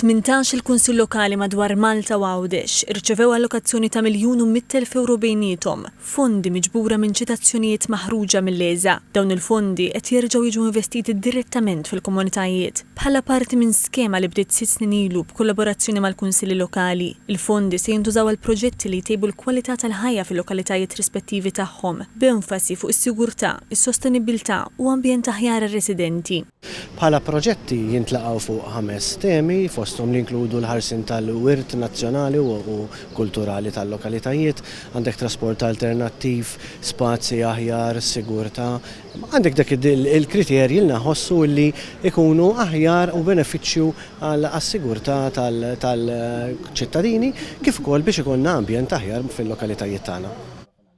18 il-Kunsill Lokali madwar Malta u Għawdex irċevew allokazzjoni ta' €1,100,000 bejniethom, fondi miġbura minn ċitazzjonijiet maħruġa mill-Leża. Dawn il-fondi qed jerġgħu jiġu investiti direttament fil-komunitajiet bħala parti minn skema li bdiet 6 snin ilu b'kollaborazzjoni mal-Kunsilli Lokali. Il-fondi se jintużaw għal proġetti li jtejbu l-kwalità tal-ħajja fil-lokalitajiet rispettivi tagħhom, b'enfasi fuq is-sigurtà, is-sostenibilità u ambjent aħjar għar-residenti. Bħala proġetti jintlaqgħu fuq 5 temi fosthom li inkludu l-ħarsin tal-wirt nazzjonali u kulturali tal-lokalitajiet, għandek trasport alternattiv, spazji aħjar, sigurtà, għandek dak il-kriterji li naħossu li ikunu aħjar u benefiċċju għas-sigurtà tal-ċittadini kif ukoll biex ikollna ambjent aħjar fil-lokalitajiet tagħna.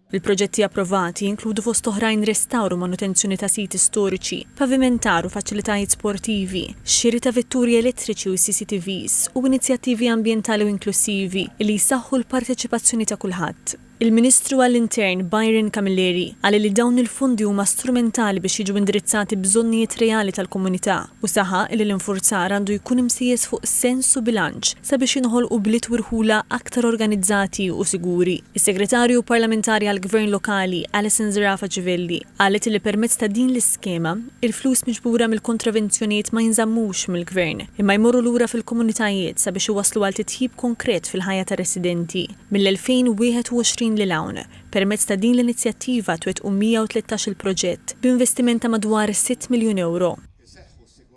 Il-proġetti approvati jinkludu fost oħrajn restawru manutenzjoni ta' siti storiċi, pavimentaru faċilitajiet sportivi, xiri ta' vetturi elettriċi u CCTVs u inizjattivi ambjentali u inklusivi li jsaħħu l-parteċipazzjoni ta' kulħadd. Il-Ministru għall-Intern Byron Camilleri qal li dawn il-fondi huma strumentali biex jiġu indirizzati bżonnijiet reali tal-komunità u saħaq li l-infurzar għandu jkun imsejjes fuq sens u bilanċ sabiex jinħolqu bliet wirħula aktar organizzati u siguri. Is-Segretarju Parlamentari għall-Gvern Lokali Alison Zerafa Ġivelli qalet li permezz ta' din l-iskema il-flus miġbura mill-kontravenzjonijiet ma jinżammux mill-Gvern imma jmorru lura fil-komunitajiet sabiex iwasslu għal titjib konkret fil-ħajja ta' residenti. Mill-2021 lil hawn, permezz ta' din l-inizjattiva twettqu 113 il-proġett b'investiment ta' madwar €6 miljun.